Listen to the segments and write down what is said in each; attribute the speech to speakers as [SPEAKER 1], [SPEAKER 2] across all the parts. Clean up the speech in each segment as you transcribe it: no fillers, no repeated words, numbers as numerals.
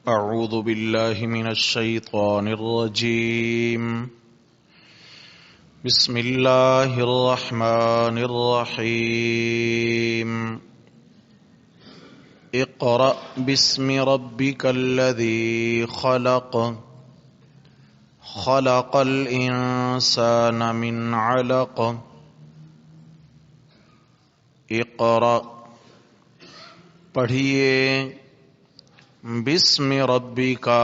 [SPEAKER 1] أعوذ بالله من الشيطان الرجيم. بسم الله الرحمن الرحيم. اقرأ باسم ربك الذي خلق خلق الإنسان من علق. اقرأ پڑھیے بسم ربی کا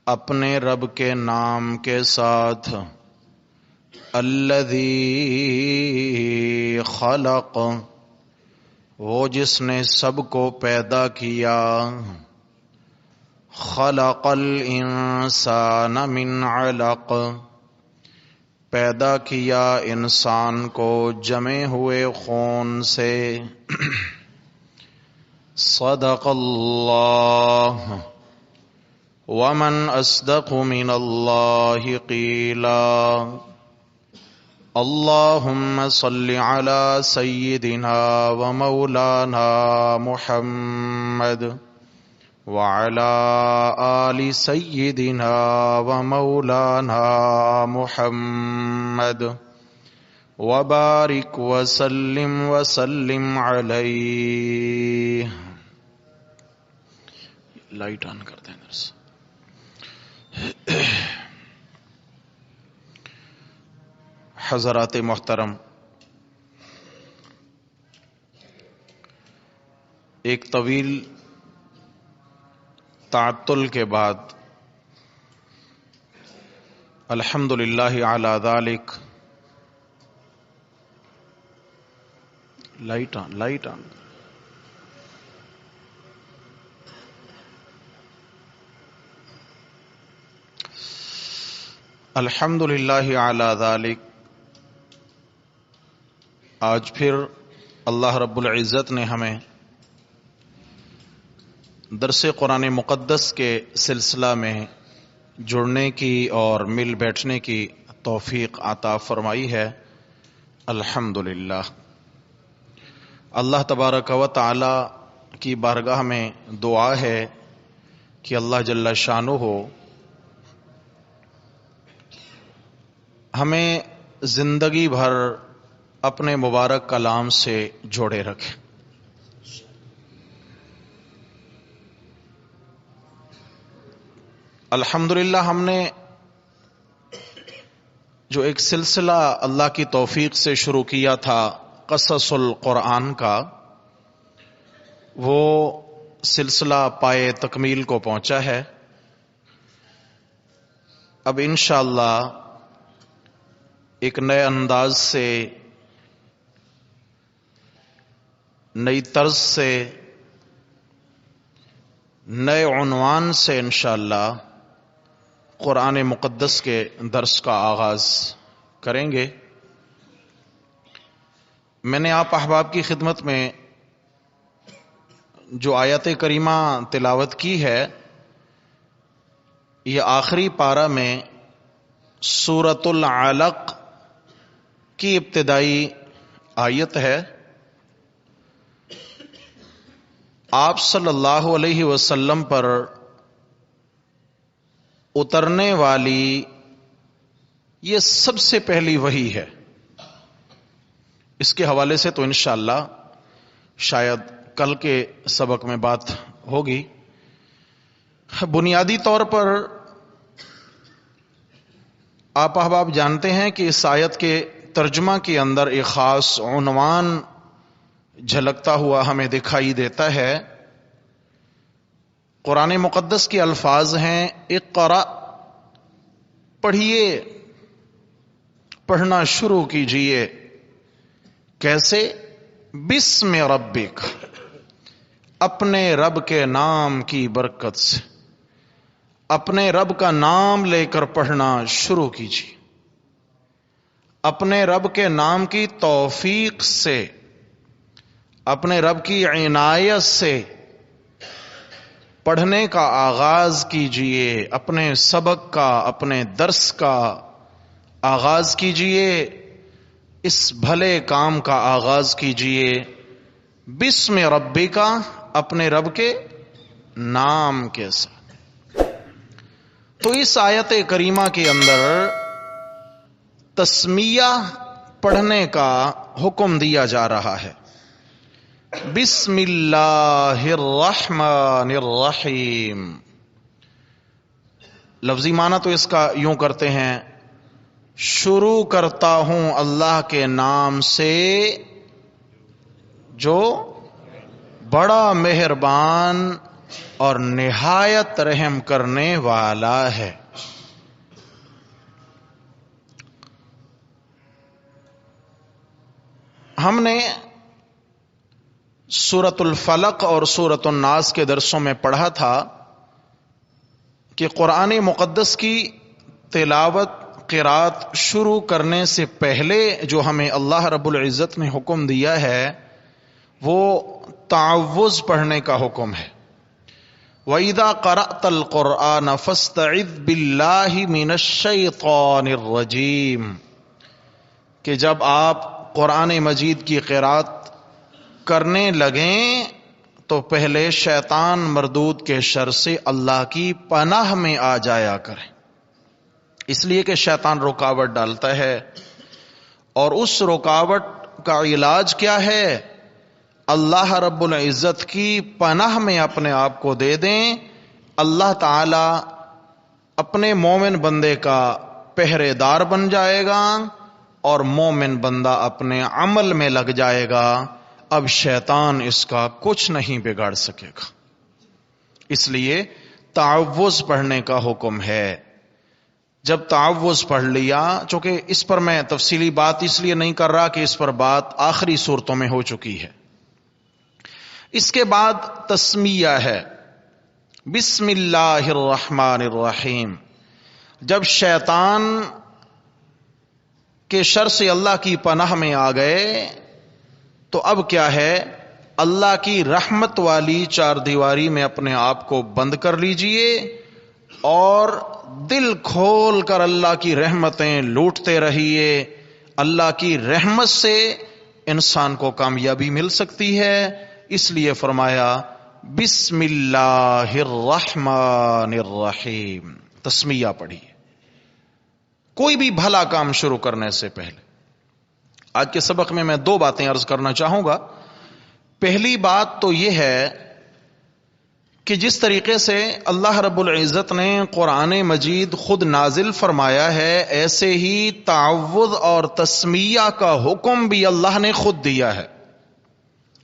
[SPEAKER 1] اپنے رب کے نام کے ساتھ، الذی خلق وہ جس نے سب کو پیدا کیا، خلق الانسان من علق پیدا کیا انسان کو جمے ہوئے خون سے. صدق اللہ ومن اصدق من اللہ قیلا. اللہم صل علی سیدنا ومولانا محمد وعلی آل سیدنا ومولانا محمد وبارک وسلم علیہ. لائٹ آن کرتے ہیں ادھر سے. حضرات محترم، ایک طویل تعطل کے بعد الحمدللہ علی ذالک. Light on. الحمدللہ علی ذالک. آج پھر اللہ رب العزت نے ہمیں درس قرآن مقدس کے سلسلہ میں جڑنے کی اور مل بیٹھنے کی توفیق عطا فرمائی ہے. الحمدللہ. اللہ تبارک و تعالی کی بارگاہ میں دعا ہے کہ اللہ جل شانہ ہمیں زندگی بھر اپنے مبارک کلام سے جوڑے رکھے. الحمدللہ ہم نے جو ایک سلسلہ اللہ کی توفیق سے شروع کیا تھا قصص القرآن کا، وہ سلسلہ پائے تکمیل کو پہنچا ہے. اب انشاءاللہ ایک نئے انداز سے، نئی طرز سے، نئے عنوان سے انشاءاللہ قرآن مقدس کے درس کا آغاز کریں گے. میں نے آپ احباب کی خدمت میں جو آیت کریمہ تلاوت کی ہے، یہ آخری پارہ میں سورۃ العلق کی ابتدائی آیت ہے. آپ صلی اللہ علیہ وسلم پر اترنے والی یہ سب سے پہلی وحی ہے. اس کے حوالے سے تو انشاءاللہ شاید کل کے سبق میں بات ہوگی. بنیادی طور پر آپ احباب جانتے ہیں کہ اس آیت کے ترجمہ کے اندر ایک خاص عنوان جھلکتا ہوا ہمیں دکھائی دیتا ہے. قرآن مقدس کے الفاظ ہیں اقرأ، پڑھیے، پڑھنا شروع کیجئے. کیسے؟ بسم ربک، اپنے رب کے نام کی برکت سے، اپنے رب کا نام لے کر پڑھنا شروع کیجیے. اپنے رب کے نام کی توفیق سے، اپنے رب کی عنایت سے پڑھنے کا آغاز کیجئے. اپنے سبق کا، اپنے درس کا آغاز کیجئے. اس بھلے کام کا آغاز کیجئے بسم ربی کا، اپنے رب کے نام کے ساتھ. تو اس آیت کریمہ کے اندر تسمیہ پڑھنے کا حکم دیا جا رہا ہے. بسم اللہ الرحمن الرحیم. لفظی معنی تو اس کا یوں کرتے ہیں، شروع کرتا ہوں اللہ کے نام سے جو بڑا مہربان اور نہایت رحم کرنے والا ہے. ہم نے سورۃ الفلق اور سورۃ الناس کے درسوں میں پڑھا تھا کہ قرآن مقدس کی تلاوت قرات شروع کرنے سے پہلے جو ہمیں اللہ رب العزت نے حکم دیا ہے وہ تعوذ پڑھنے کا حکم ہے. وَإِذَا قَرَأْتَ الْقُرْآنَ فَاسْتَعِذْ بِاللَّهِ مِنَ الشَّيْطَانِ الرَّجِيمِ، کہ جب آپ قرآن مجید کی قرات کرنے لگیں تو پہلے شیطان مردود کے شر سے اللہ کی پناہ میں آ جایا کریں. اس لیے کہ شیطان رکاوٹ ڈالتا ہے، اور اس رکاوٹ کا علاج کیا ہے؟ اللہ رب العزت کی پناہ میں اپنے آپ کو دے دیں. اللہ تعالی اپنے مومن بندے کا پہرے دار بن جائے گا اور مومن بندہ اپنے عمل میں لگ جائے گا. اب شیطان اس کا کچھ نہیں بگاڑ سکے گا. اس لیے تعوذ پڑھنے کا حکم ہے. جب تعوذ پڑھ لیا، چونکہ اس پر میں تفصیلی بات اس لیے نہیں کر رہا کہ اس پر بات آخری صورتوں میں ہو چکی ہے. اس کے بعد تسمیہ ہے، بسم اللہ الرحمن الرحیم. جب شیطان کے شر سے اللہ کی پناہ میں آ گئے تو اب کیا ہے؟ اللہ کی رحمت والی چار دیواری میں اپنے آپ کو بند کر لیجئے اور دل کھول کر اللہ کی رحمتیں لوٹتے رہیے. اللہ کی رحمت سے انسان کو کامیابی مل سکتی ہے. اس لیے فرمایا بسم اللہ الرحمن الرحیم. تسمیہ پڑھیے کوئی بھی بھلا کام شروع کرنے سے پہلے. آج کے سبق میں دو باتیں عرض کرنا چاہوں گا. پہلی بات تو یہ ہے کہ جس طریقے سے اللہ رب العزت نے قرآن مجید خود نازل فرمایا ہے، ایسے ہی تعوذ اور تسمیہ کا حکم بھی اللہ نے خود دیا ہے.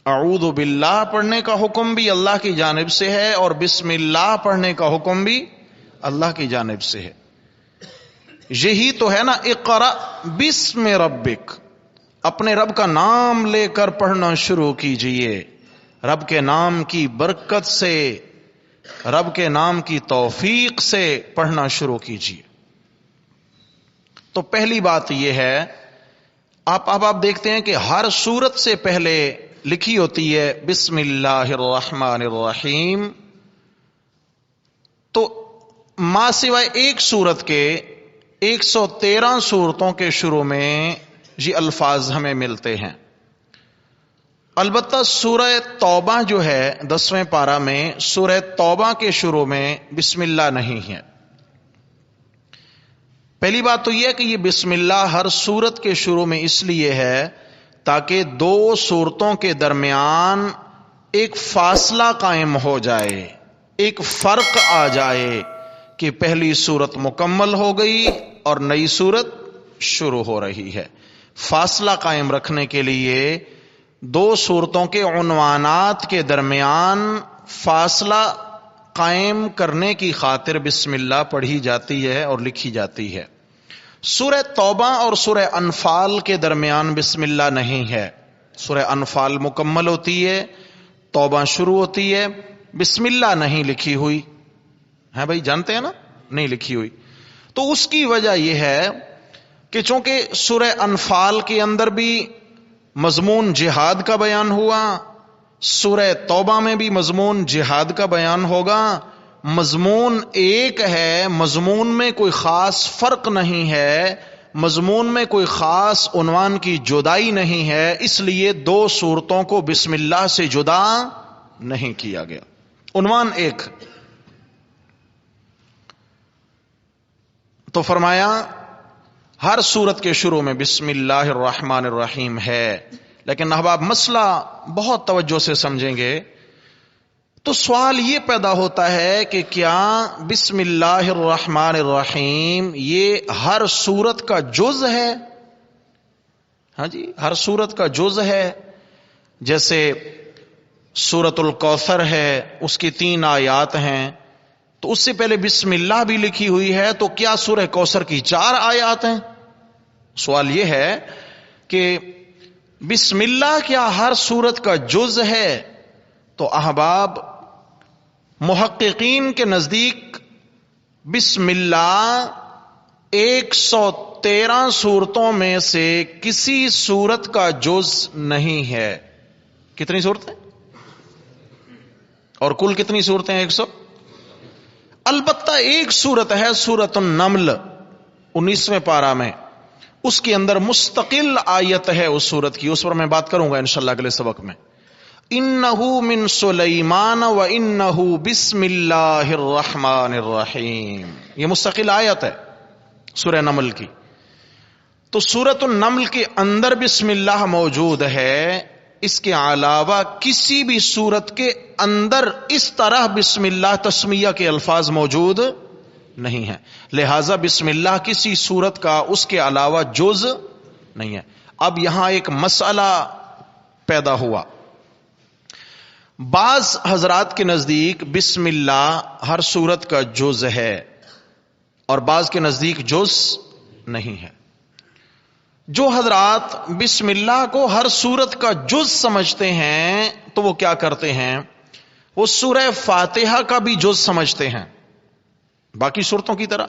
[SPEAKER 1] اعوذ باللہ پڑھنے کا حکم بھی اللہ کی جانب سے ہے اور بسم اللہ پڑھنے کا حکم بھی اللہ کی جانب سے ہے. یہی تو ہے نا، اقرأ بسم ربک، اپنے رب کا نام لے کر پڑھنا شروع کیجئے. رب کے نام کی برکت سے، رب کے نام کی توفیق سے پڑھنا شروع کیجئے. تو پہلی بات یہ ہے، آپ دیکھتے ہیں کہ ہر سورت سے پہلے لکھی ہوتی ہے بسم اللہ الرحمن الرحیم. تو ما سوائے ایک سورت کے 113 سورتوں کے شروع میں یہ الفاظ ہمیں ملتے ہیں. البتہ سورہ توبہ جو ہے 10ویں پارہ میں، سورہ توبہ کے شروع میں بسم اللہ نہیں ہے. پہلی بات تو یہ ہے کہ یہ بسم اللہ ہر سورت کے شروع میں اس لیے ہے تاکہ دو سورتوں کے درمیان ایک فاصلہ قائم ہو جائے، ایک فرق آ جائے کہ پہلی سورت مکمل ہو گئی اور نئی سورت شروع ہو رہی ہے. فاصلہ قائم رکھنے کے لیے دو سورتوں کے عنوانات کے درمیان فاصلہ قائم کرنے کی خاطر بسم اللہ پڑھی جاتی ہے اور لکھی جاتی ہے. سورہ توبہ اور سورہ انفال کے درمیان بسم اللہ نہیں ہے. سورہ انفال مکمل ہوتی ہے، توبہ شروع ہوتی ہے، بسم اللہ نہیں لکھی ہوئی ہے. بھائی جانتے ہیں نا، نہیں لکھی ہوئی. تو اس کی وجہ یہ ہے کہ چونکہ سورہ انفال کے اندر بھی مضمون جہاد کا بیان ہوا، سورہ توبہ میں بھی مضمون جہاد کا بیان ہوگا. مضمون ایک ہے، مضمون میں کوئی خاص فرق نہیں ہے، مضمون میں کوئی خاص عنوان کی جدائی نہیں ہے. اس لیے دو سورتوں کو بسم اللہ سے جدا نہیں کیا گیا. عنوان 1. تو فرمایا ہر سورت کے شروع میں بسم اللہ الرحمن الرحیم ہے، لیکن احباب مسئلہ بہت توجہ سے سمجھیں گے تو سوال یہ پیدا ہوتا ہے کہ کیا بسم اللہ الرحمن الرحیم یہ ہر سورت کا جز ہے؟ ہاں جی، ہر سورت کا جز ہے. جیسے سورۃ الکوثر ہے، اس کی 3 آیات ہیں، تو اس سے پہلے بسم اللہ بھی لکھی ہوئی ہے، تو کیا سورہ کوثر کی 4 آیات ہیں؟ سوال یہ ہے کہ بسم اللہ کیا ہر سورت کا جز ہے؟ تو احباب محققین کے نزدیک بسم اللہ 113 سورتوں میں سے کسی سورت کا جز نہیں ہے. کتنی صورتیں؟ اور کل کتنی صورتیں ہیں؟ 100. البتہ ایک سورت ہے سورۃ النمل 19ویں پارہ میں، اس کے اندر مستقل آیت ہے اس سورت کی، اس پر میں بات کروں گا انشاءاللہ اگلے سبق میں. انہ من سلیمان و انہ بسم اللہ الرحمن الرحیم، یہ مستقل آیت ہے سورہ نمل کی. تو سورۃ النمل کے اندر بسم اللہ موجود ہے، اس کے علاوہ کسی بھی سورت کے اندر اس طرح بسم اللہ تسمیہ کے الفاظ موجود نہیں ہیں. لہذا بسم اللہ کسی سورت کا اس کے علاوہ جز نہیں ہے. اب یہاں ایک مسئلہ پیدا ہوا. بعض حضرات کے نزدیک بسم اللہ ہر سورت کا جز ہے اور بعض کے نزدیک جز نہیں ہے. جو حضرات بسم اللہ کو ہر سورت کا جز سمجھتے ہیں تو وہ کیا کرتے ہیں؟ وہ سورہ فاتحہ کا بھی جز سمجھتے ہیں باقی سورتوں کی طرح.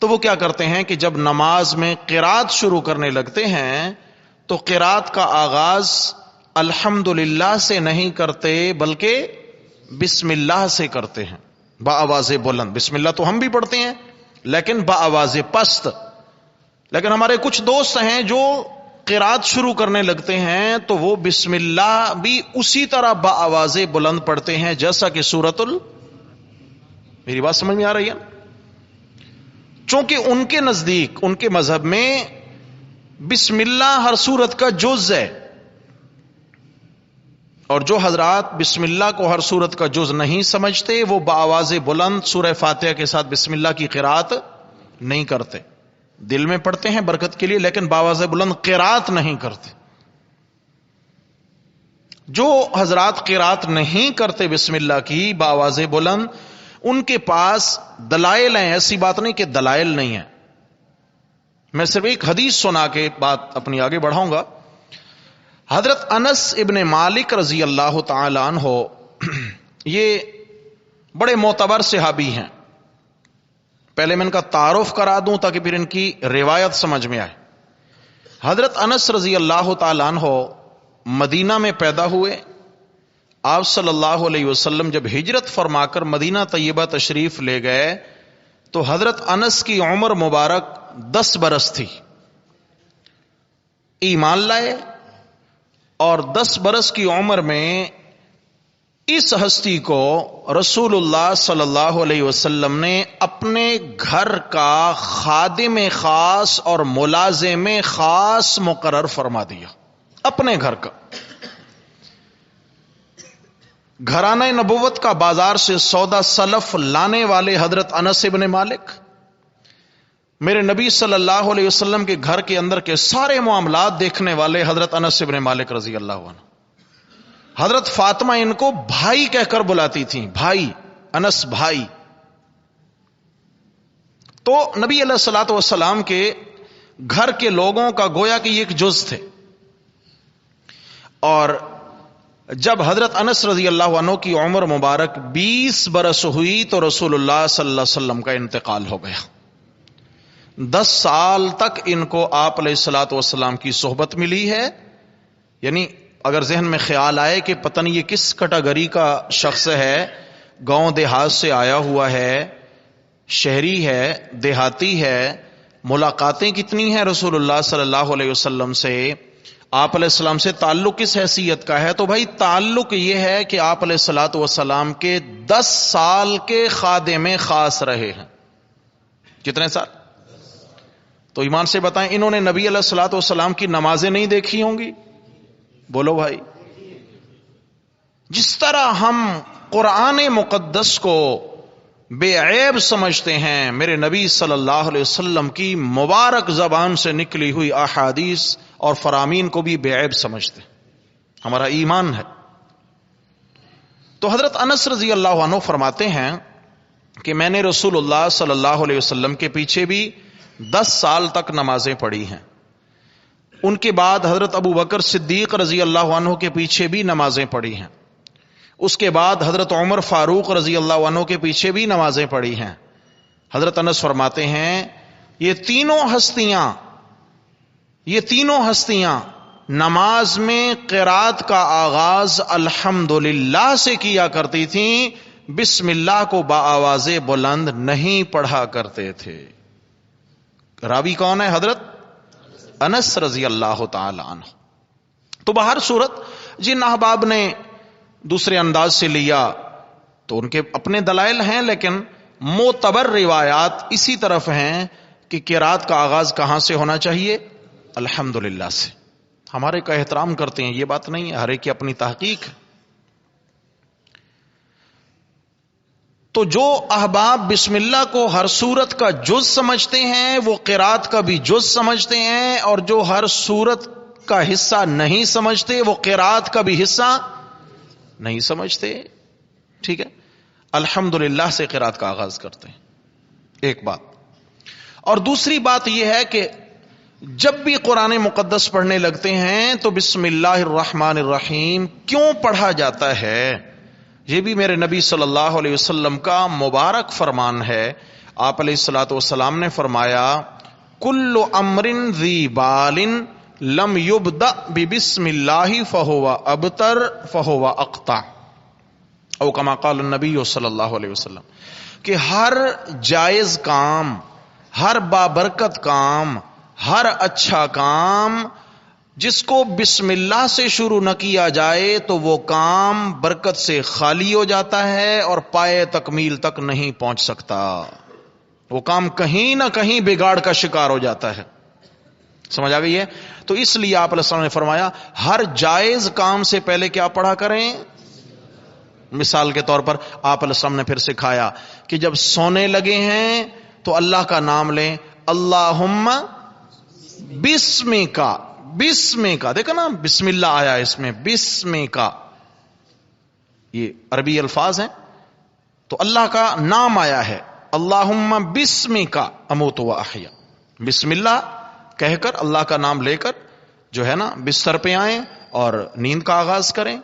[SPEAKER 1] تو وہ کیا کرتے ہیں کہ جب نماز میں قرات شروع کرنے لگتے ہیں تو قرات کا آغاز الحمدللہ سے نہیں کرتے بلکہ بسم اللہ سے کرتے ہیں بآواز بلند. بسم اللہ تو ہم بھی پڑھتے ہیں لیکن بآواز پست. لیکن ہمارے کچھ دوست ہیں جو قرات شروع کرنے لگتے ہیں تو وہ بسم اللہ بھی اسی طرح بآواز بلند پڑھتے ہیں جیسا کہ میری بات سمجھ میں آ رہی ہے؟ چونکہ ان کے نزدیک، ان کے مذہب میں بسم اللہ ہر سورت کا جز ہے، اور جو حضرات بسم اللہ کو ہر سورت کا جز نہیں سمجھتے وہ بآواز بلند سورہ فاتحہ کے ساتھ بسم اللہ کی قرات نہیں کرتے. دل میں پڑھتے ہیں برکت کے لیے لیکن بآواز بلند قرات نہیں کرتے. جو حضرات قرات نہیں کرتے بسم اللہ کی بآواز بلند، ان کے پاس دلائل ہیں. ایسی بات نہیں کہ دلائل نہیں ہیں. میں صرف ایک حدیث سنا کے بات اپنی آگے بڑھاؤں گا. حضرت انس ابن مالک رضی اللہ تعالی عنہ یہ بڑے معتبر صحابی ہیں. پہلے میں ان کا تعارف کرا دوں تاکہ پھر ان کی روایت سمجھ میں آئے. حضرت انس رضی اللہ تعالی عنہ مدینہ میں پیدا ہوئے. آپ صلی اللہ علیہ وسلم جب ہجرت فرما کر مدینہ طیبہ تشریف لے گئے تو حضرت انس کی عمر مبارک 10 برس تھی. ایمان لائے اور 10 برس کی عمر میں اس ہستی کو رسول اللہ صلی اللہ علیہ وسلم نے اپنے گھر کا خادم خاص اور ملازم خاص مقرر فرما دیا. اپنے گھر کا گھرانہ نبوت کا بازار سے سودا سلف لانے والے حضرت انس ابن مالک، میرے نبی صلی اللہ علیہ وسلم کے گھر کے اندر کے سارے معاملات دیکھنے والے حضرت انس ابن مالک رضی اللہ عنہ. حضرت فاطمہ ان کو بھائی کہہ کر بلاتی تھیں، بھائی، انس بھائی. تو نبی علیہ الصلوۃ والسلام کے گھر کے لوگوں کا گویا کہ یہ ایک جز تھے. اور جب حضرت انس رضی اللہ عنہ کی عمر مبارک 20 برس ہوئی تو رسول اللہ صلی اللہ علیہ وسلم کا انتقال ہو گیا. 10 سال تک ان کو آپ علیہ الصلوۃ والسلام کی صحبت ملی ہے. یعنی اگر ذہن میں خیال آئے کہ پتہ نہیں یہ کس کیٹیگری کا شخص ہے، گاؤں دیہات سے آیا ہوا ہے، شہری ہے، دیہاتی ہے، ملاقاتیں کتنی ہیں رسول اللہ صلی اللہ علیہ وسلم سے، آپ علیہ السلام سے تعلق کس حیثیت کا ہے؟ تو بھائی تعلق یہ ہے کہ آپ علیہ الصلوۃ والسلام کے 10 سال کے خادم خاص رہے ہیں. کتنے سال؟ تو ایمان سے بتائیں انہوں نے نبی علیہ الصلوۃ والسلام کی نمازیں نہیں دیکھی ہوں گی؟ بولو بھائی. جس طرح ہم قرآن مقدس کو بے عیب سمجھتے ہیں، میرے نبی صلی اللہ علیہ وسلم کی مبارک زبان سے نکلی ہوئی احادیث اور فرامین کو بھی بے عیب سمجھتے ہیں. ہمارا ایمان ہے. تو حضرت انس رضی اللہ عنہ فرماتے ہیں کہ میں نے رسول اللہ صلی اللہ علیہ وسلم کے پیچھے بھی 10 سال تک نمازیں پڑھی ہیں. ان کے بعد حضرت ابو بکر صدیق رضی اللہ عنہ کے پیچھے بھی نمازیں پڑھی ہیں. اس کے بعد حضرت عمر فاروق رضی اللہ عنہ کے پیچھے بھی نمازیں پڑھی ہیں. حضرت انس فرماتے ہیں یہ تینوں ہستیاں نماز میں قرات کا آغاز الحمدللہ سے کیا کرتی تھیں، بسم اللہ کو بآواز بلند نہیں پڑھا کرتے تھے. راوی کون ہے؟ حضرت انس رضی اللہ تعالی عنہ. تو بہر صورت جن احباب نے دوسرے انداز سے لیا تو ان کے اپنے دلائل ہیں، لیکن معتبر روایات اسی طرف ہیں کہ قرات کا آغاز کہاں سے ہونا چاہیے؟ الحمدللہ سے. ہمارے کا احترام کرتے ہیں، یہ بات نہیں ہے، ہر ایک کی اپنی تحقیق ہے. تو جو احباب بسم اللہ کو ہر سورت کا جز سمجھتے ہیں وہ قرات کا بھی جز سمجھتے ہیں، اور جو ہر سورت کا حصہ نہیں سمجھتے وہ قرات کا بھی حصہ نہیں سمجھتے. ٹھیک ہے، الحمدللہ سے قرات کا آغاز کرتے ہیں. ایک بات. اور دوسری بات یہ ہے کہ جب بھی قرآن مقدس پڑھنے لگتے ہیں تو بسم اللہ الرحمن الرحیم کیوں پڑھا جاتا ہے؟ یہ بھی میرے نبی صلی اللہ علیہ وسلم کا مبارک فرمان ہے. آپ علیہ الصلوۃ والسلام نے فرمایا کل امر ذی بال لم یبدأ ببسم اللہ فہو ابتر فہو اقطع، او کما قال النبی صلی اللہ علیہ وسلم، کہ ہر جائز کام، ہر بابرکت کام، ہر اچھا کام جس کو بسم اللہ سے شروع نہ کیا جائے تو وہ کام برکت سے خالی ہو جاتا ہے اور پائے تکمیل تک نہیں پہنچ سکتا. وہ کام کہیں نہ کہیں بگاڑ کا شکار ہو جاتا ہے. سمجھ آ گئی ہے؟ تو اس لیے آپ علیہ السلام نے فرمایا ہر جائز کام سے پہلے کیا پڑھا کریں؟ مثال کے طور پر آپ علیہ السلام نے پھر سکھایا کہ جب سونے لگے ہیں تو اللہ کا نام لیں، اللہم بسم کا دیکھا نا، بسم اللہ آیا اس میں، بسم کا، یہ عربی الفاظ ہیں تو اللہ کا نام آیا ہے. اللہم بسم کا اموت و احیا، بسم اللہ کہہ کر اللہ کا نام لے کر جو ہے نا بستر پہ آئیں اور نیند کا آغاز کریں.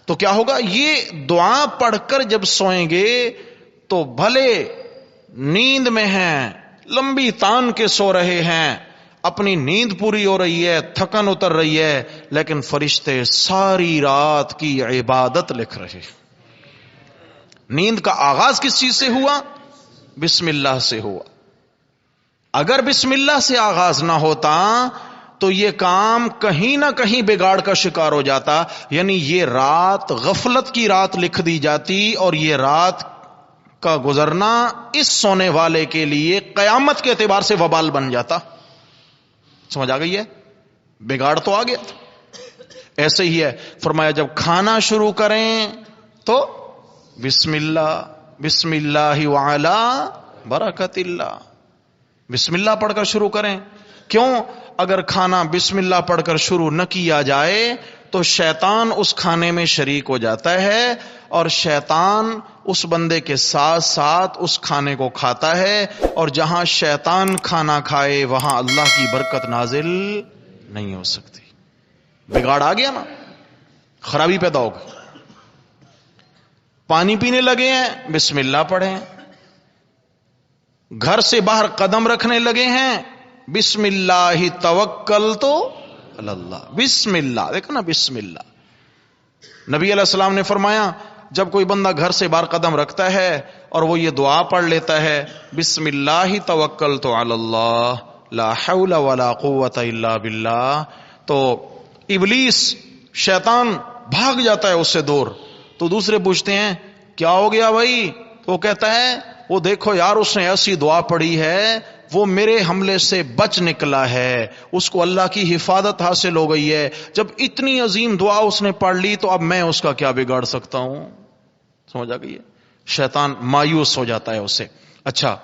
[SPEAKER 1] تو کیا ہوگا؟ یہ دعا پڑھ کر جب سوئیں گے تو بھلے نیند میں ہیں، لمبی تان کے سو رہے ہیں، اپنی نیند پوری ہو رہی ہے، تھکن اتر رہی ہے، لیکن فرشتے ساری رات کی عبادت لکھ رہے. نیند کا آغاز کس چیز سے ہوا؟ بسم اللہ سے ہوا. اگر بسم اللہ سے آغاز نہ ہوتا تو یہ کام کہیں نہ کہیں بگاڑ کا شکار ہو جاتا، یعنی یہ رات غفلت کی رات لکھ دی جاتی، اور یہ رات کا گزرنا اس سونے والے کے لیے قیامت کے اعتبار سے وبال بن جاتا. سمجھ آ گئی ہے؟ بگاڑ تو آ گیا. ایسے ہی ہے، فرمایا جب کھانا شروع کریں تو بسم اللہ وعلا برکت اللہ، بسم اللہ پڑھ کر شروع کریں. کیوں؟ اگر کھانا بسم اللہ پڑھ کر شروع نہ کیا جائے تو شیطان اس کھانے میں شریک ہو جاتا ہے، اور شیطان اس بندے کے ساتھ ساتھ اس کھانے کو کھاتا ہے، اور جہاں شیطان کھانا کھائے وہاں اللہ کی برکت نازل نہیں ہو سکتی. بگاڑ آ گیا نا، خرابی پیدا ہو گئی. پانی پینے لگے ہیں، بسم اللہ پڑھیں. گھر سے باہر قدم رکھنے لگے ہیں، بسم اللہ توکلت علی اللہ، بسم اللہ، دیکھو نا، بسم اللہ. نبی علیہ السلام نے فرمایا جب کوئی بندہ گھر سے باہر قدم رکھتا ہے اور وہ یہ دعا پڑھ لیتا ہے، بسم اللہ توکلت علی اللہ لا حول ولا قوت الا باللہ، تو ابلیس شیطان بھاگ جاتا ہے اس سے دور. تو دوسرے پوچھتے ہیں کیا ہو گیا بھائی؟ تو وہ کہتا ہے وہ دیکھو یار اس نے ایسی دعا پڑھی ہے وہ میرے حملے سے بچ نکلا ہے, اس کو اللہ کی حفاظت حاصل ہو گئی ہے. جب اتنی عظیم دعا اس نے پڑھ لی تو اب میں اس کا کیا بگاڑ سکتا ہوں؟ سمجھ آ گئی ہے؟ شیطان مایوس ہو جاتا ہے اس سے. اچھا,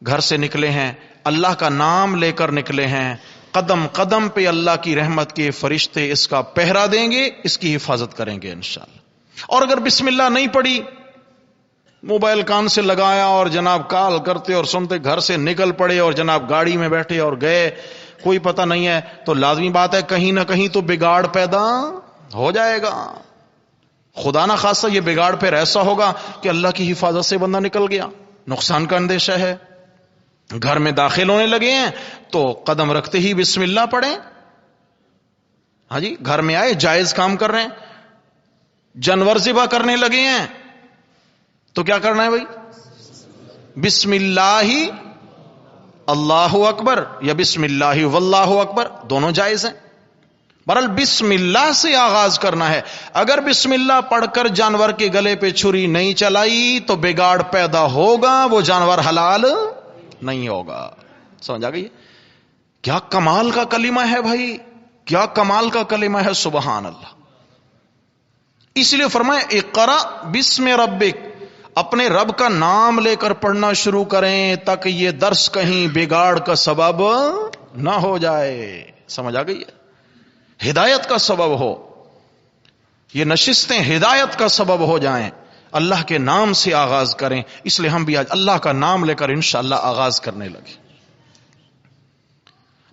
[SPEAKER 1] گھر سے نکلے ہیں, اللہ کا نام لے کر نکلے ہیں, قدم قدم پہ اللہ کی رحمت کے فرشتے اس کا پہرا دیں گے, اس کی حفاظت کریں گے انشاءاللہ. اور اگر بسم اللہ نہیں پڑھی, موبائل کان سے لگایا اور جناب کال کرتے اور سنتے گھر سے نکل پڑے اور جناب گاڑی میں بیٹھے اور گئے, کوئی پتہ نہیں ہے, تو لازمی بات ہے کہیں نہ کہیں تو بگاڑ پیدا ہو جائے گا. خدا نہ خاصہ یہ بگاڑ پھر ایسا ہوگا کہ اللہ کی حفاظت سے بندہ نکل گیا, نقصان کا اندیشہ ہے. گھر میں داخل ہونے لگے ہیں تو قدم رکھتے ہی بسم اللہ پڑھیں. ہاں جی, گھر میں آئے جائز کام کر رہے ہیں, جانور ذبح کرنے لگے ہیں تو کیا کرنا ہے بھائی؟ بسم اللہ اللہ اکبر یا بسم اللہ واللہ اکبر, دونوں جائز ہیں. بہرحال بسم اللہ سے آغاز کرنا ہے. اگر بسم اللہ پڑھ کر جانور کے گلے پہ چھری نہیں چلائی تو بگاڑ پیدا ہوگا, وہ جانور حلال نہیں ہوگا. سمجھ آ گئی؟ کیا کمال کا کلمہ ہے بھائی, کیا کمال کا کلمہ ہے, سبحان اللہ. اس لیے فرمایا اقرا بسم ربک, اپنے رب کا نام لے کر پڑھنا شروع کریں تاکہ یہ درس کہیں بگاڑ کا سبب نہ ہو جائے. سمجھ آ گئی ہے؟ ہدایت کا سبب ہو, یہ نشستیں ہدایت کا سبب ہو جائیں. اللہ کے نام سے آغاز کریں. اس لیے ہم بھی آج اللہ کا نام لے کر انشاءاللہ آغاز کرنے لگے.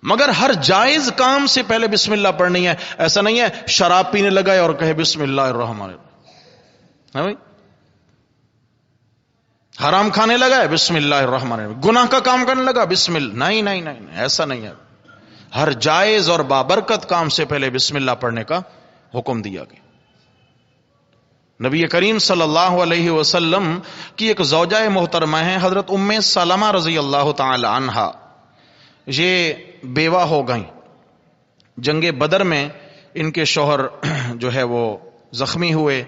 [SPEAKER 1] مگر ہر جائز کام سے پہلے بسم اللہ پڑھنی ہے. ایسا نہیں ہے شراب پینے لگا ہے اور کہے بسم اللہ الرحمن الرحیم, حرام کھانے لگا ہے بسم اللہ الرحمن الرحیم, گناہ کا کام کرنے لگا بسم اللہ, نہیں, ایسا نہیں ہے. ہر جائز اور بابرکت کام سے پہلے بسم اللہ پڑھنے کا حکم دیا گیا. نبی کریم صلی اللہ علیہ وسلم کی ایک زوجہ محترمہ ہیں حضرت ام سلمہ رضی اللہ تعالی عنہا. یہ بیوہ ہو گئیں. جنگ بدر میں ان کے شوہر جو ہے وہ زخمی ہوئے,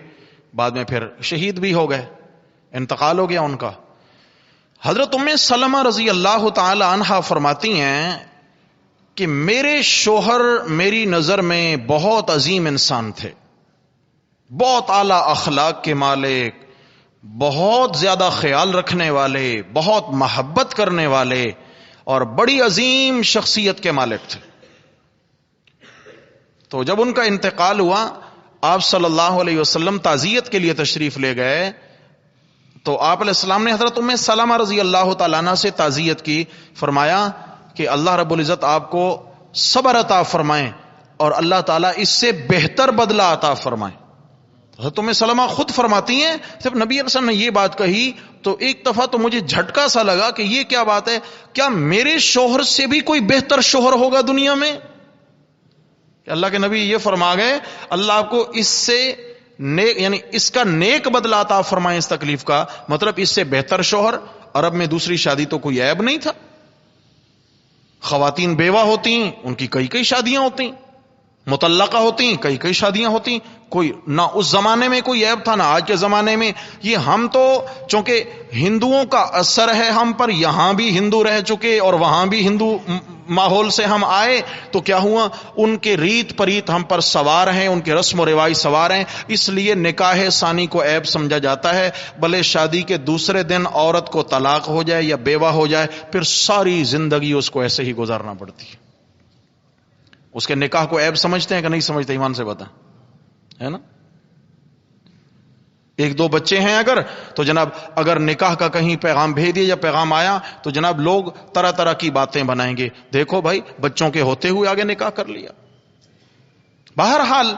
[SPEAKER 1] بعد میں پھر شہید بھی ہو گئے, انتقال ہو گیا ان کا. حضرت ام سلمہ رضی اللہ تعالی عنہا فرماتی ہیں کہ میرے شوہر میری نظر میں بہت عظیم انسان تھے, بہت اعلیٰ اخلاق کے مالک, بہت زیادہ خیال رکھنے والے, بہت محبت کرنے والے اور بڑی عظیم شخصیت کے مالک تھے. تو جب ان کا انتقال ہوا, آپ صلی اللہ علیہ وسلم تعزیت کے لیے تشریف لے گئے, تو آپ علیہ السلام نے حضرت ام سلمہ رضی اللہ تعالیٰ عنہ سے تعزیت کی. فرمایا کہ اللہ رب العزت آپ کو صبر عطا فرمائیں اور اللہ تعالیٰ اس سے بہتر بدلہ عطا فرمائیں. حضرت ام سلمہ خود فرماتی ہیں جب نبی علیہ السلام نے یہ بات کہی تو ایک دفعہ تو مجھے جھٹکا سا لگا کہ یہ کیا بات ہے, کیا میرے شوہر سے بھی کوئی بہتر شوہر ہوگا دنیا میں؟ کہ اللہ کے نبی یہ فرما گئے اللہ آپ کو اس سے نیک, یعنی اس کا نیک بدلہ عطا فرمائیں اس تکلیف کا, مطلب اس سے بہتر شوہر. عرب میں دوسری شادی تو کوئی عیب نہیں تھا. خواتین بیوہ ہوتی ہیں, ان کی کئی شادیاں ہوتی, مطلقہ ہوتی, کئی شادیاں ہوتی. کوئی نہ اس زمانے میں کوئی عیب تھا نہ آج کے زمانے میں. یہ ہم تو چونکہ ہندوؤں کا اثر ہے ہم پر, یہاں بھی ہندو رہ چکے اور وہاں بھی ہندو ماحول سے ہم آئے, تو کیا ہوا ان کے ریت پریت ہم پر سوار ہیں, ان کے رسم و رواج سوار ہیں, اس لیے نکاح ثانی کو عیب سمجھا جاتا ہے. بھلے شادی کے دوسرے دن عورت کو طلاق ہو جائے یا بیوہ ہو جائے, پھر ساری زندگی اس کو ایسے ہی گزارنا پڑتی ہے. اس کے نکاح کو عیب سمجھتے ہیں کہ نہیں سمجھتے؟ ایمان سے بتا, ہے نا. ایک دو بچے ہیں اگر تو جناب اگر نکاح کا کہیں پیغام بھیج دیا یا پیغام آیا تو جناب لوگ طرح طرح کی باتیں بنائیں گے, دیکھو بھائی بچوں کے ہوتے ہوئے آگے نکاح کر لیا. بہرحال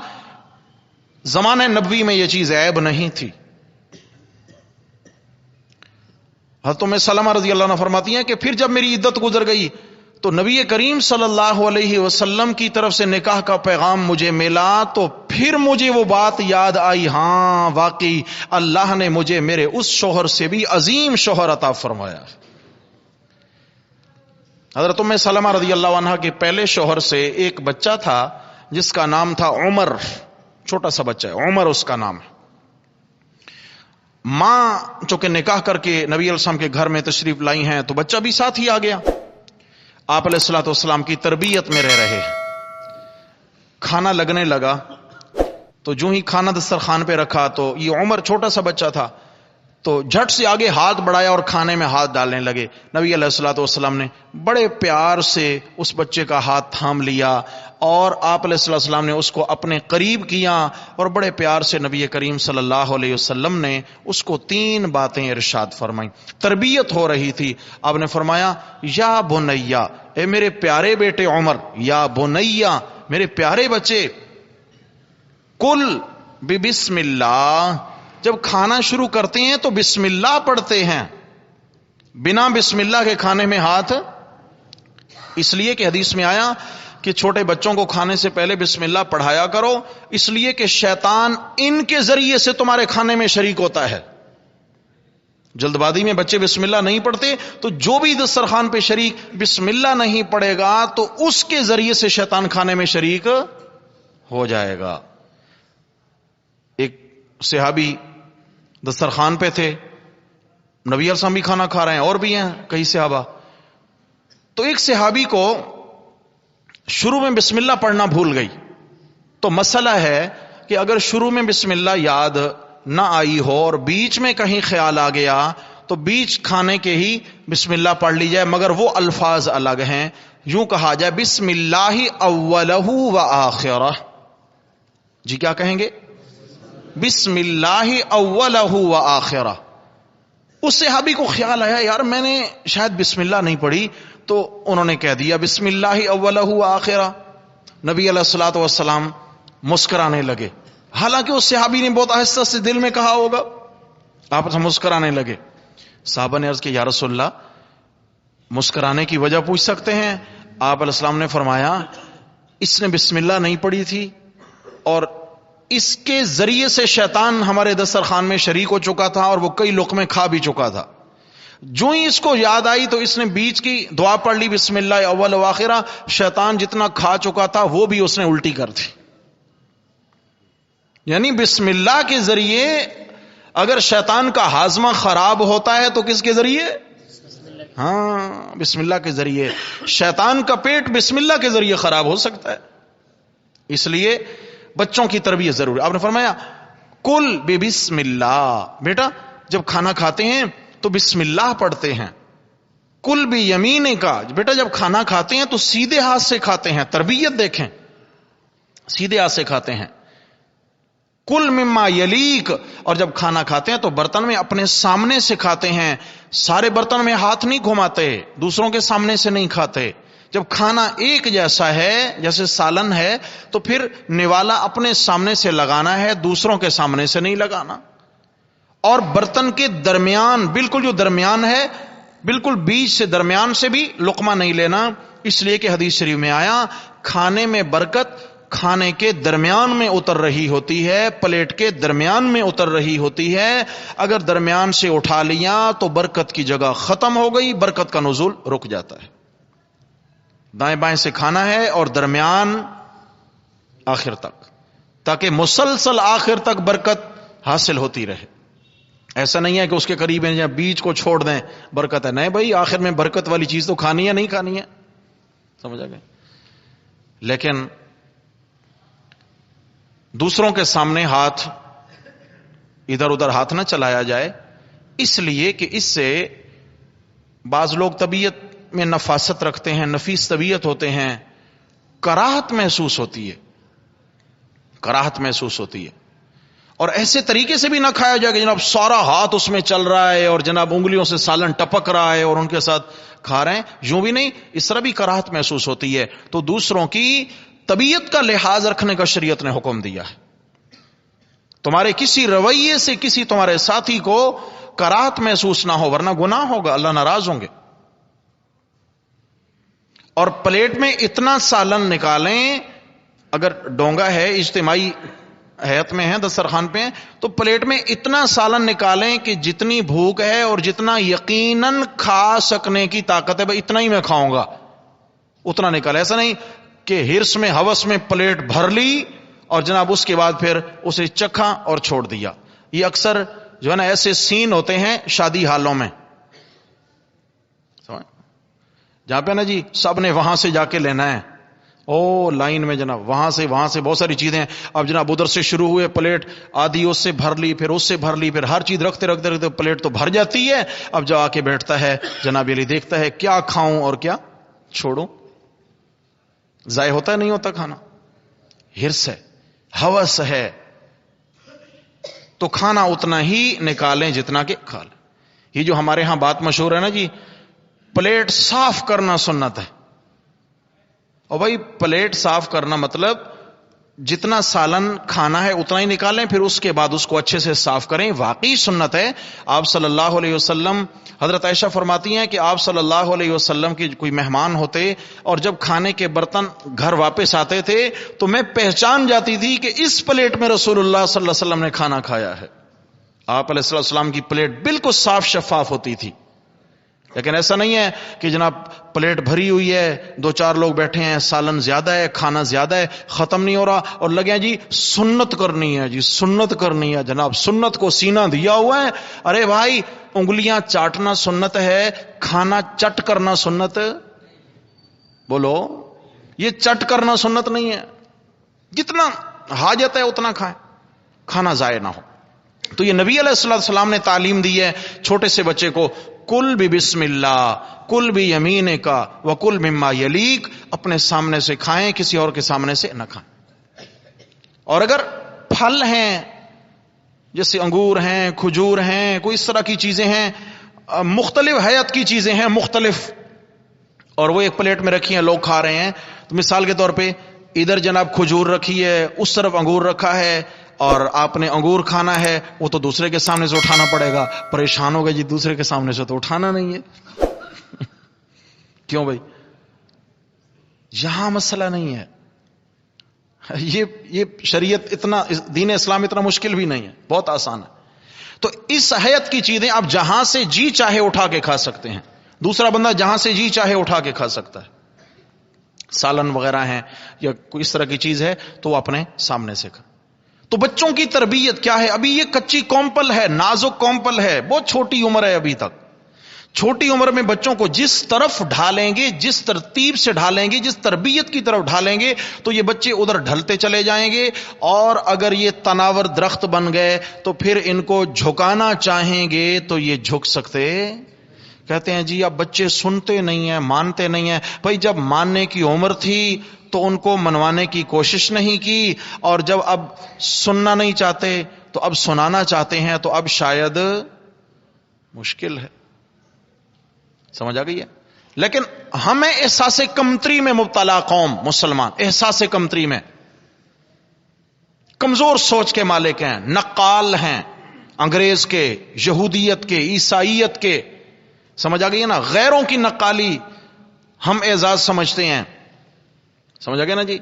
[SPEAKER 1] زمانہ نبوی میں یہ چیز عیب نہیں تھی. حضرت ام سلمہ رضی اللہ عنہ فرماتی ہیں کہ پھر جب میری عدت گزر گئی تو نبی کریم صلی اللہ علیہ وسلم کی طرف سے نکاح کا پیغام مجھے ملا, تو پھر مجھے وہ بات یاد آئی, ہاں واقعی اللہ نے مجھے میرے اس شوہر سے بھی عظیم شوہر عطا فرمایا. حضرت ام سلمہ رضی اللہ عنہ کے پہلے شوہر سے ایک بچہ تھا جس کا نام تھا عمر، چھوٹا سا بچہ ہے، عمر اس کا نام ہے. ماں چونکہ نکاح کر کے نبی علیہ السلام کے گھر میں تشریف لائی ہیں تو بچہ بھی ساتھ ہی آ گیا. آپ علیہ الصلوۃ والسلام کی تربیت میں رہے. کھانا لگنے لگا تو جو ہی کھانا دسترخوان پہ رکھا تو یہ عمر چھوٹا سا بچہ تھا تو جھٹ سے آگے ہاتھ بڑھایا اور کھانے میں ہاتھ ڈالنے لگے. نبی علیہ الصلوۃ والسلام نے بڑے پیار سے اس بچے کا ہاتھ تھام لیا اور آپ علیہ الصلوۃ والسلام نے اس کو اپنے قریب کیا اور بڑے پیار سے نبی کریم صلی اللہ علیہ وسلم نے اس کو 3 باتیں ارشاد فرمائیں. تربیت ہو رہی تھی. آپ نے فرمایا یا بنیا، اے میرے پیارے بیٹے عمر، یا بنیا میرے پیارے بچے، کل بسم اللہ، جب کھانا شروع کرتے ہیں تو بسم اللہ پڑھتے ہیں، بنا بسم اللہ کے کھانے میں ہاتھ، اس لیے کہ حدیث میں آیا کہ چھوٹے بچوں کو کھانے سے پہلے بسم اللہ پڑھایا کرو، اس لیے کہ شیطان ان کے ذریعے سے تمہارے کھانے میں شریک ہوتا ہے. جلد بازی میں بچے بسم اللہ نہیں پڑھتے تو جو بھی دسترخوان پہ شریک بسم اللہ نہیں پڑھے گا تو اس کے ذریعے سے شیطان کھانے میں شریک ہو جائے گا. ایک صحابی دسترخوان پہ تھے، نبی علیہ السلام بھی کھانا کھا رہے ہیں اور بھی ہیں کئی صحابہ. تو ایک صحابی کو شروع میں بسم اللہ پڑھنا بھول گئی. تو مسئلہ ہے کہ اگر شروع میں بسم اللہ یاد نہ آئی ہو اور بیچ میں کہیں خیال آ گیا تو بیچ کھانے کے ہی بسم اللہ پڑھ لی جائے، مگر وہ الفاظ الگ ہیں. یوں کہا جائے بسم اللہ اولہ و آخرہ. جی کیا کہیں گے؟ بسم اللہ اولہ و آخرہ. اس صحابی کو خیال آیا یار میں نے شاید بسم اللہ نہیں پڑھی، تو انہوں نے کہہ دیا بسم اللہ اولہ و آخرہ. نبی علیہ الصلوۃ والسلام مسکرانے لگے، حالانکہ اس صحابی نے بہت آہستہ سے دل میں کہا ہوگا. آپ مسکرانے لگے. صحابہ نے عرض کی یا رسول اللہ مسکرانے کی وجہ پوچھ سکتے ہیں؟ آپ علیہ السلام نے فرمایا اس نے بسم اللہ نہیں پڑھی تھی اور اس کے ذریعے سے شیطان ہمارے دسترخوان میں شریک ہو چکا تھا اور وہ کئی لقمے کھا بھی چکا تھا. جو ہی اس کو یاد آئی تو اس نے بیچ کی دعا پڑھ لی بسم اللہ اول و آخرہ. شیطان جتنا کھا چکا تھا وہ بھی اس نے الٹی کر دی. یعنی بسم اللہ کے ذریعے اگر شیطان کا ہاضمہ خراب ہوتا ہے تو کس کے ذریعے؟ ہاں بسم اللہ کے ذریعے. شیطان کا پیٹ بسم اللہ کے ذریعے خراب ہو سکتا ہے. اس لیے بچوں کی تربیت ضروری. آپ نے فرمایا کل بسم اللہ، بیٹا جب کھانا کھاتے ہیں تو بسم اللہ پڑھتے ہیں. کل بھی یمین کا، بیٹا جب کھانا کھاتے ہیں تو سیدھے ہاتھ سے کھاتے ہیں. تربیت دیکھیں، سیدھے ہاتھ سے کھاتے ہیں. کل مما یلیک، اور جب کھانا کھاتے ہیں تو برتن میں اپنے سامنے سے کھاتے ہیں. سارے برتن میں ہاتھ نہیں گھماتے، دوسروں کے سامنے سے نہیں کھاتے. جب کھانا ایک جیسا ہے جیسے سالن ہے تو پھر نوالا اپنے سامنے سے لگانا ہے، دوسروں کے سامنے سے نہیں لگانا. اور برتن کے درمیان، بالکل جو درمیان ہے بالکل بیچ سے درمیان سے بھی لقمہ نہیں لینا، اس لیے کہ حدیث شریف میں آیا کھانے میں برکت کھانے کے درمیان میں اتر رہی ہوتی ہے، پلیٹ کے درمیان میں اتر رہی ہوتی ہے. اگر درمیان سے اٹھا لیا تو برکت کی جگہ ختم ہو گئی، برکت کا نزول رک جاتا ہے. دائیں بائیں سے کھانا ہے اور درمیان آخر تک، تاکہ مسلسل آخر تک برکت حاصل ہوتی رہے. ایسا نہیں ہے کہ اس کے قریب ہیں یا بیچ کو چھوڑ دیں برکت ہے. نہیں بھائی، آخر میں برکت والی چیز تو کھانی ہے نہیں کھانی ہے، سمجھ آ گئے. لیکن دوسروں کے سامنے ہاتھ ادھر ادھر ہاتھ نہ چلایا جائے، اس لیے کہ اس سے بعض لوگ طبیعت میں نفاست رکھتے ہیں، نفیس طبیعت ہوتے ہیں، کراہت محسوس ہوتی ہے، کراہت محسوس ہوتی ہے. اور ایسے طریقے سے بھی نہ کھایا جائے کہ جناب سارا ہاتھ اس میں چل رہا ہے اور جناب انگلیوں سے سالن ٹپک رہا ہے اور ان کے ساتھ کھا رہے ہیں، یوں بھی نہیں، اس طرح بھی کراہت محسوس ہوتی ہے. تو دوسروں کی طبیعت کا لحاظ رکھنے کا شریعت نے حکم دیا ہے. تمہارے کسی رویے سے کسی تمہارے ساتھی کو کراہت محسوس نہ ہو، ورنہ گناہ ہوگا، اللہ ناراض ہوں گے. اور پلیٹ میں اتنا سالن نکالیں، اگر ڈونگا ہے اجتماعی حیات میں ہے دسترخوان پہ تو پلیٹ میں اتنا سالن نکالیں کہ جتنی بھوک ہے اور جتنا یقیناً کھا سکنے کی طاقت ہے، بھائی اتنا ہی میں کھاؤں گا اتنا نکالیں. ایسا نہیں کہ ہرس میں ہوس میں پلیٹ بھر لی اور جناب اس کے بعد پھر اسے چکھا اور چھوڑ دیا. یہ اکثر جو ہے نا ایسے سین ہوتے ہیں شادی حالوں میں, جہاں پہ نا جی سب نے وہاں سے جا کے لینا ہے, او لائن میں جناب وہاں سے بہت ساری چیزیں ہیں. اب جناب ادھر سے شروع ہوئے, پلیٹ آدھی اس سے بھر لی, پھر اس سے بھر لی, پھر ہر چیز رکھتے رکھتے پلیٹ تو بھر جاتی ہے. اب جب آ کے بیٹھتا ہے جناب علی دیکھتا ہے کیا کھاؤں اور کیا چھوڑوں, ضائع ہوتا ہے نہیں ہوتا کھانا. ہرس ہے, ہوس ہے, تو کھانا اتنا ہی نکالیں جتنا کہ کھا لیں. یہ جو ہمارے ہاں بات مشہور ہے نا جی, پلیٹ صاف کرنا سنت ہے. اور بھائی پلیٹ صاف کرنا مطلب جتنا سالن کھانا ہے اتنا ہی نکالیں, پھر اس کے بعد اس کو اچھے سے صاف کریں. واقعی سنت ہے. آپ صلی اللہ علیہ وسلم, حضرت عائشہ فرماتی ہیں کہ آپ صلی اللہ علیہ وسلم کے کوئی مہمان ہوتے اور جب کھانے کے برتن گھر واپس آتے تھے تو میں پہچان جاتی تھی کہ اس پلیٹ میں رسول اللہ صلی اللہ علیہ وسلم نے کھانا کھایا ہے. آپ علیہ السلام کی پلیٹ بالکل صاف شفاف ہوتی تھی. لیکن ایسا نہیں ہے کہ جناب پلیٹ بھری ہوئی ہے, 2-4 لوگ بیٹھے ہیں, سالن زیادہ ہے, کھانا زیادہ ہے, ختم نہیں ہو رہا, اور لگے ہیں جی سنت کرنی ہے, جی سنت کرنی ہے. جناب سنت کو سینہ دیا ہوا ہے. ارے بھائی انگلیاں چاٹنا سنت ہے, کھانا چٹ کرنا سنت, بولو یہ چٹ کرنا سنت نہیں ہے. جتنا حاجت ہے اتنا کھائیں, کھانا ضائع نہ ہو. تو یہ نبی علیہ السلام نے تعلیم دی ہے چھوٹے سے بچے کو, کل بھی بسم اللہ, کل بھی یمینے کا, وکل مما یلیک, اپنے سامنے سے کھائیں, کسی اور کے سامنے سے نہ کھائیں. اور اگر پھل ہیں جیسے انگور ہیں, کھجور ہیں, کوئی اس طرح کی چیزیں ہیں, مختلف حیت کی چیزیں ہیں مختلف, اور وہ ایک پلیٹ میں رکھی ہیں, لوگ کھا رہے ہیں, تو مثال کے طور پہ ادھر جناب کھجور رکھی ہے, اس طرف انگور رکھا ہے, اور آپ نے انگور کھانا ہے, وہ تو دوسرے کے سامنے سے اٹھانا پڑے گا. پریشان ہوگا جی, دوسرے کے سامنے سے تو اٹھانا نہیں ہے. کیوں بھائی؟ یہاں مسئلہ نہیں ہے. یہ شریعت اتنا, دین اسلام اتنا مشکل بھی نہیں ہے, بہت آسان ہے. تو اس حیت کی چیزیں آپ جہاں سے جی چاہے اٹھا کے کھا سکتے ہیں, دوسرا بندہ جہاں سے جی چاہے اٹھا کے کھا سکتا ہے. سالن وغیرہ ہیں یا کوئی اس طرح کی چیز ہے تو وہ اپنے سامنے سے کھا. تو بچوں کی تربیت کیا ہے؟ ابھی یہ کچی کومپل ہے, نازک کومپل ہے, بہت چھوٹی عمر ہے ابھی تک. چھوٹی عمر میں بچوں کو جس طرف ڈھالیں گے, جس ترتیب سے ڈھالیں گے, جس تربیت کی طرف ڈھالیں گے, تو یہ بچے ادھر ڈھلتے چلے جائیں گے. اور اگر یہ تناور درخت بن گئے تو پھر ان کو جھکانا چاہیں گے تو یہ جھک سکتے. کہتے ہیں جی اب بچے سنتے نہیں ہیں, مانتے نہیں ہیں. بھائی جب ماننے کی عمر تھی تو ان کو منوانے کی کوشش نہیں کی, اور جب اب سننا نہیں چاہتے تو اب سنانا چاہتے ہیں, تو اب شاید مشکل ہے. سمجھ آ گئی ہے؟ لیکن ہمیں احساس کمتری میں مبتلا قوم مسلمان, احساس کمتری میں کمزور سوچ کے مالک ہیں, نقال ہیں, انگریز کے, یہودیت کے, عیسائیت کے. سمجھ آ گئی ہے نا؟ غیروں کی نقالی ہم اعزاز سمجھتے ہیں. سمجھ آ گیا نا جی؟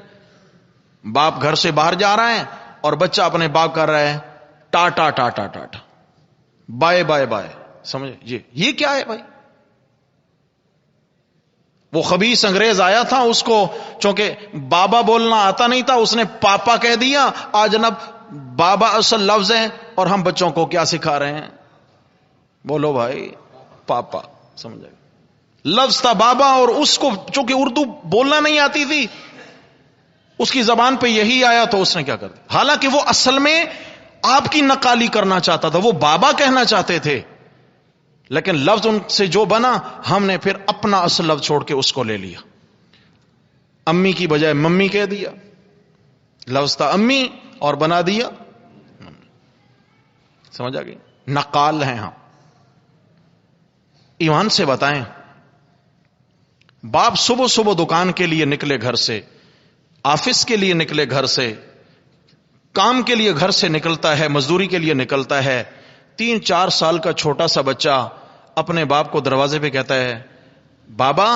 [SPEAKER 1] باپ گھر سے باہر جا رہا ہے اور بچہ اپنے باپ کر رہا ہے tata tata tata, bye bye bye. سمجھ جی یہ کیا ہے بھائی؟ وہ خبیث انگریز آیا تھا, اس کو چونکہ بابا بولنا آتا نہیں تھا, اس نے پاپا کہہ دیا. آج جناب بابا اصل لفظ ہے اور ہم بچوں کو کیا سکھا رہے ہیں؟ بولو بھائی, پاپا. سمجھ آئے؟ لفظ تھا بابا, اور اس کو چونکہ اردو بولنا نہیں آتی تھی, اس کی زبان پہ یہی آیا تو اس نے کیا کر دیا. حالانکہ وہ اصل میں آپ کی نقالی کرنا چاہتا تھا, وہ بابا کہنا چاہتے تھے, لیکن لفظ ان سے جو بنا ہم نے پھر اپنا اصل لفظ چھوڑ کے اس کو لے لیا. امی کی بجائے ممی کہہ دیا, لفظ تھا امی اور بنا دیا. سمجھ آ گئی؟ نقال ہیں ہم. ایمان سے بتائیں, باپ صبح صبح دکان کے لیے نکلے گھر سے, آفس کے لیے نکلے گھر سے, کام کے لیے گھر سے نکلتا ہے, مزدوری کے لیے نکلتا ہے. 3-4 سال کا چھوٹا سا بچہ اپنے باپ کو دروازے پہ کہتا ہے, بابا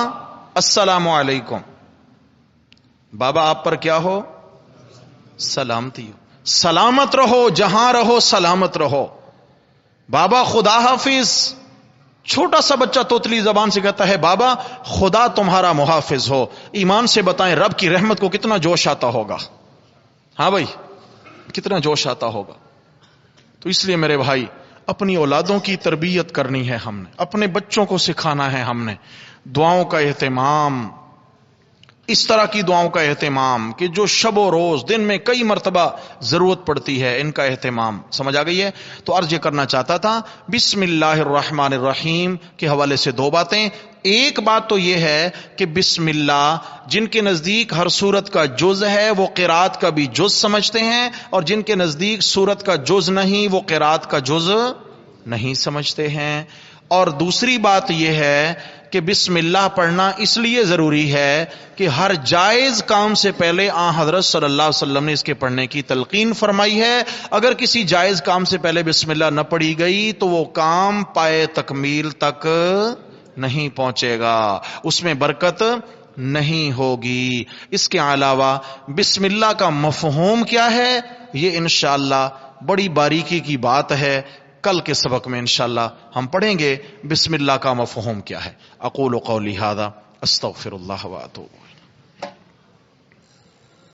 [SPEAKER 1] السلام علیکم. بابا آپ پر کیا ہو؟ سلامتی ہو, سلامت رہو, جہاں رہو سلامت رہو. بابا خدا حافظ. چھوٹا سا بچہ توتلی زبان سے کہتا ہے بابا خدا تمہارا محافظ ہو. ایمان سے بتائیں رب کی رحمت کو کتنا جوش آتا ہوگا. ہاں بھائی, کتنا جوش آتا ہوگا. تو اس لیے میرے بھائی اپنی اولادوں کی تربیت کرنی ہے ہم نے, اپنے بچوں کو سکھانا ہے ہم نے. دعاؤں کا اہتمام, اس طرح کی دعاؤں کا اہتمام کہ جو شب و روز دن میں کئی مرتبہ ضرورت پڑتی ہے, ان کا اہتمام. سمجھ آ گئی ہے؟ تو عرض یہ کرنا چاہتا تھا بسم اللہ الرحمن الرحیم کے حوالے سے دو باتیں. ایک بات تو یہ ہے کہ بسم اللہ جن کے نزدیک ہر سورت کا جز ہے وہ قرات کا بھی جز سمجھتے ہیں, اور جن کے نزدیک سورت کا جز نہیں وہ قرات کا جز نہیں سمجھتے ہیں. اور دوسری بات یہ ہے کہ بسم اللہ پڑھنا اس لیے ضروری ہے کہ ہر جائز کام سے پہلے آن حضرت صلی اللہ علیہ وسلم نے اس کے پڑھنے کی تلقین فرمائی ہے. اگر کسی جائز کام سے پہلے بسم اللہ نہ پڑھی گئی تو وہ کام پائے تکمیل تک نہیں پہنچے گا, اس میں برکت نہیں ہوگی. اس کے علاوہ بسم اللہ کا مفہوم کیا ہے یہ انشاءاللہ بڑی باریکی کی بات ہے. کل کے سبق میں انشاءاللہ ہم پڑھیں گے بسم اللہ کا مفہوم کیا ہے. اقول قولی ھذا استغفر اللہ واتوب الیہ.